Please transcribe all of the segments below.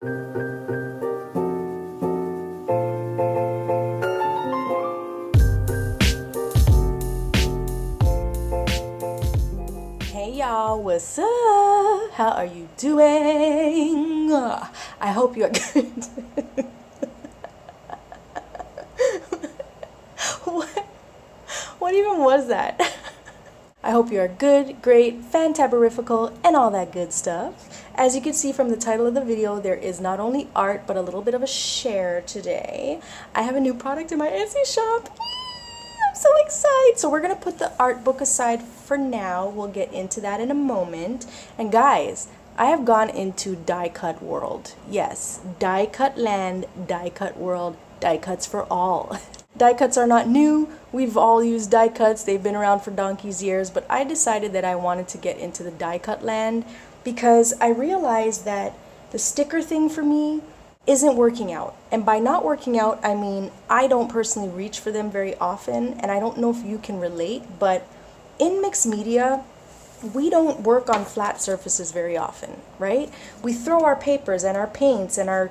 Hey y'all, what's up? How are you doing? I hope you're good. what, what even was that? I hope you are good, great, fantaberifical, and all that good stuff. As you can see from the title of the video, there is not only art, but a little bit of a share today. I have a new product in my Etsy shop. I'm so excited. So we're going to put the art book aside for now. We'll get into that in a moment. And guys, I have gone into die cut world. Yes, die cut land, die cut world, die cuts for all. Die cuts are not new. We've all used die cuts. They've been around for donkey's years, but I decided that I wanted to get into the die cut land because I realized that the sticker thing for me isn't working out. And by not working out, I mean I don't personally reach for them very often, and I don't know if you can relate, but in mixed media, we don't work on flat surfaces very often, right? We throw our papers and our paints and our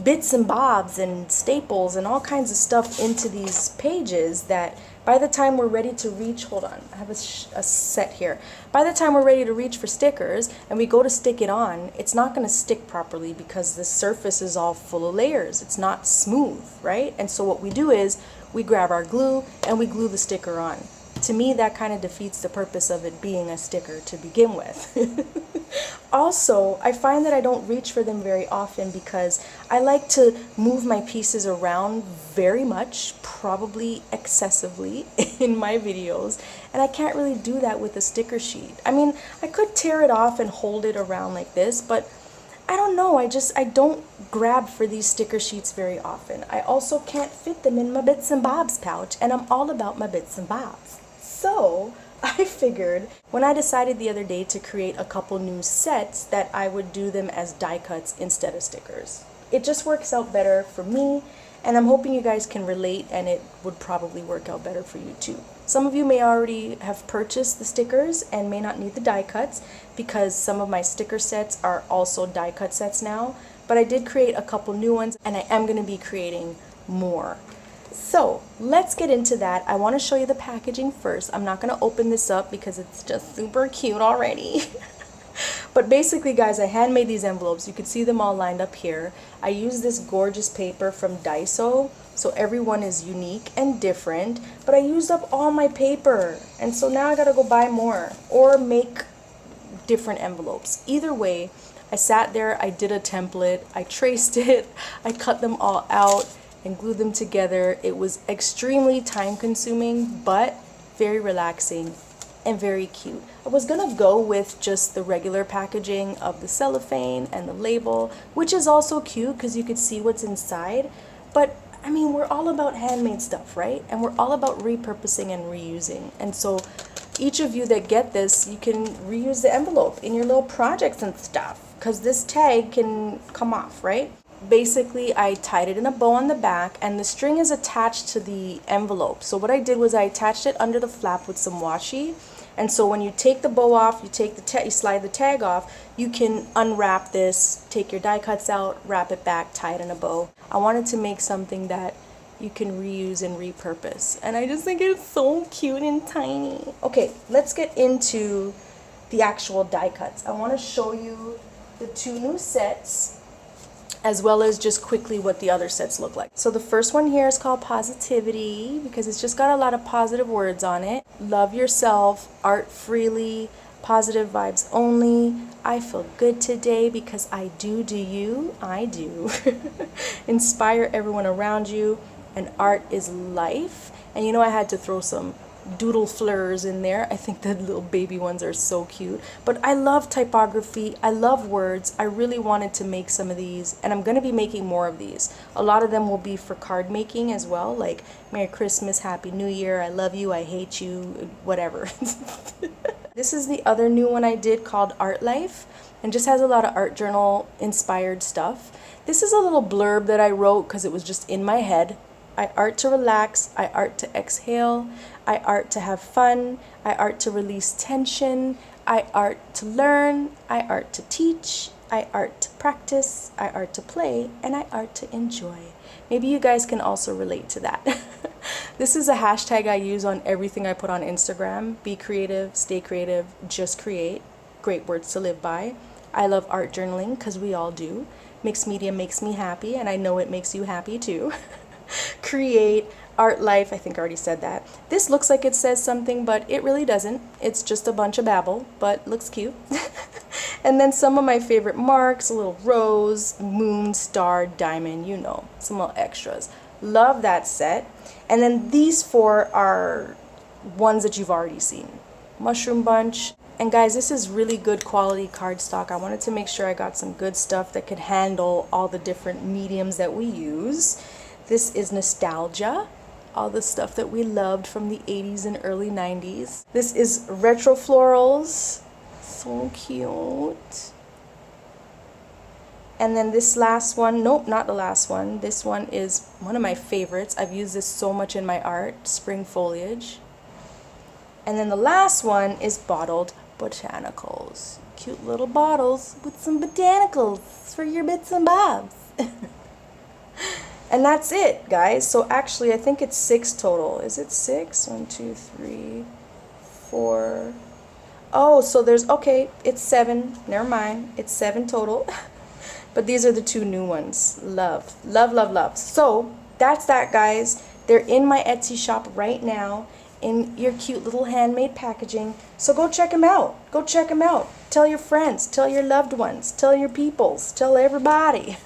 bits and bobs and staples and all kinds of stuff into these pages that by the time we're ready to reach, hold on, I have a set here. By the time we're ready to reach for stickers and we go to stick it on, it's not going to stick properly because the surface is all full of layers. It's not smooth, right? And so what we do is we grab our glue and we glue the sticker on. To me, that kind of defeats the purpose of it being a sticker to begin with. Also, I find that I don't reach for them very often because I like to move my pieces around very much, probably excessively in my videos, and I can't really do that with a sticker sheet. I mean, I could tear it off and hold it around like this, but I don't know, I don't grab for these sticker sheets very often. I also can't fit them in my bits and bobs pouch, and I'm all about my bits and bobs. So I figured when I decided the other day to create a couple new sets that I would do them as die cuts instead of stickers. It just works out better for me, and I'm hoping you guys can relate, and it would probably work out better for you too. Some of you may already have purchased the stickers and may not need the die cuts because some of my sticker sets are also die cut sets now, but I did create a couple new ones and I am going to be creating more. So let's get into that. I want to show you the packaging first. I'm not going to open this up because it's just super cute already. But basically, guys, I handmade these envelopes. You can see them all lined up here. I used this gorgeous paper from Daiso, so everyone is unique and different. But I used up all my paper, and so now I gotta go buy more or make different envelopes. Either way, I sat there, I did a template, I traced it, I cut them all out and glued them together. It was extremely time consuming, but very relaxing and very cute. I was gonna go with just the regular packaging of the cellophane and the label, which is also cute because you could see what's inside. But I mean, we're all about handmade stuff, right? And we're all about repurposing and reusing. And so each of you that get this, you can reuse the envelope in your little projects and stuff because this tag can come off, right? Basically, I tied it in a bow on the back and the string is attached to the envelope. So what I did was I attached it under the flap with some washi. And so when you take the bow off, you slide the tag off, you can unwrap this, take your die cuts out, wrap it back, tie it in a bow. I wanted to make something that you can reuse and repurpose. And I just think it's so cute and tiny. Okay, let's get into the actual die cuts. I want to show you the two new sets, as well as just quickly what the other sets look like. So the first one here is called Positivity because it's just got a lot of positive words on it. Love yourself, art freely, positive vibes only. I feel good today because I do you. I do. Inspire everyone around you, and art is life. And you know I had to throw some doodle fleurs in there. I think the little baby ones are so cute. But I love typography. I love words. I really wanted to make some of these, and I'm going to be making more of these. A lot of them will be for card making as well, like Merry Christmas, Happy New Year, I love you, I hate you, whatever. This is the other new one I did called Art Life, and just has a lot of art journal inspired stuff. This is a little blurb that I wrote because it was just in my head. I art to relax, I art to exhale, I art to have fun, I art to release tension, I art to learn, I art to teach, I art to practice, I art to play, and I art to enjoy. Maybe you guys can also relate to that. This is a hashtag I use on everything I put on Instagram. Be creative, stay creative, just create. Great words to live by. I love art journaling because we all do. Mixed media makes me happy, and I know it makes you happy too. Create, art life, I think I already said that. This looks like it says something, but it really doesn't. It's just a bunch of babble, but looks cute. And then some of my favorite marks, a little rose, moon, star, diamond, you know, some little extras. Love that set. And then these four are ones that you've already seen. Mushroom bunch. And guys, this is really good quality cardstock. I wanted to make sure I got some good stuff that could handle all the different mediums that we use. This is nostalgia, all the stuff that we loved from the 80s and early 90s. This is retro florals, so cute. And then this last one, nope, not the last one. This one is one of my favorites. I've used this so much in my art, spring foliage. And then the last one is bottled botanicals. Cute little bottles with some botanicals for your bits and bobs. And that's it, guys. So actually, I think it's 6 total. Is it 6? 1, 2, 3, 4. Oh, so there's, okay, it's 7. Never mind. It's 7 total. But these are the 2 new ones. Love, love, love, love. So that's that, guys. They're in my Etsy shop right now in your cute little handmade packaging. So go check them out. Go check them out. Tell your friends. Tell your loved ones. Tell your peoples. Tell everybody.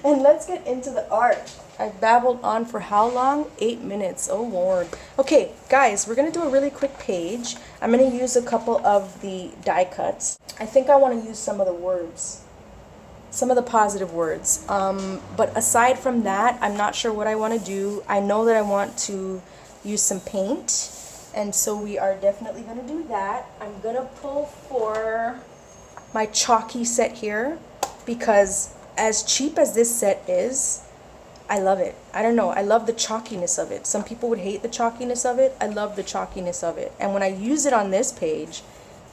And let's get into the art. I babbled on for how long? 8 minutes. Oh Lord. Okay, guys, we're gonna do a really quick page. I'm gonna use a couple of the die cuts. I think I want to use some of the words, some of the positive words. But aside from that, I'm not sure what I want to do. I know that I want to use some paint, and so we are definitely gonna do that. I'm gonna pull for my chalky set here because as cheap as this set is, I love it. I don't know. I love the chalkiness of it. Some people would hate the chalkiness of it. I love the chalkiness of it. And when I use it on this page,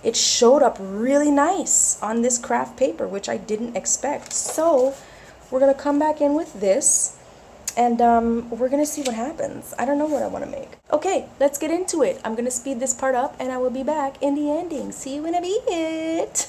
it showed up really nice on this craft paper, which I didn't expect. So we're going to come back in with this, and we're going to see what happens. I don't know what I want to make. Okay, let's get into it. I'm going to speed this part up, and I will be back in the ending. See you in a bit.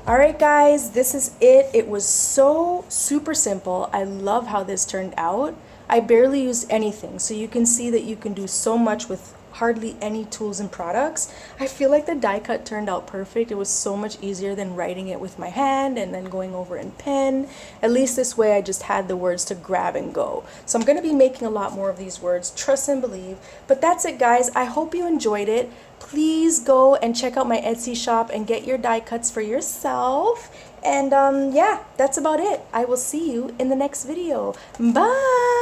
Alright guys, this is it. It was so super simple. I love how this turned out. I barely used anything, so you can see that you can do so much with hardly any tools and products. I feel like the die cut turned out perfect. It was so much easier than writing it with my hand and then going over in pen. At least this way I just had the words to grab and go. So I'm going to be making a lot more of these words, trust and believe. But that's it guys. I hope you enjoyed it. Please go and check out my Etsy shop and get your die cuts for yourself. And yeah, that's about it. I will see you in the next video. Bye!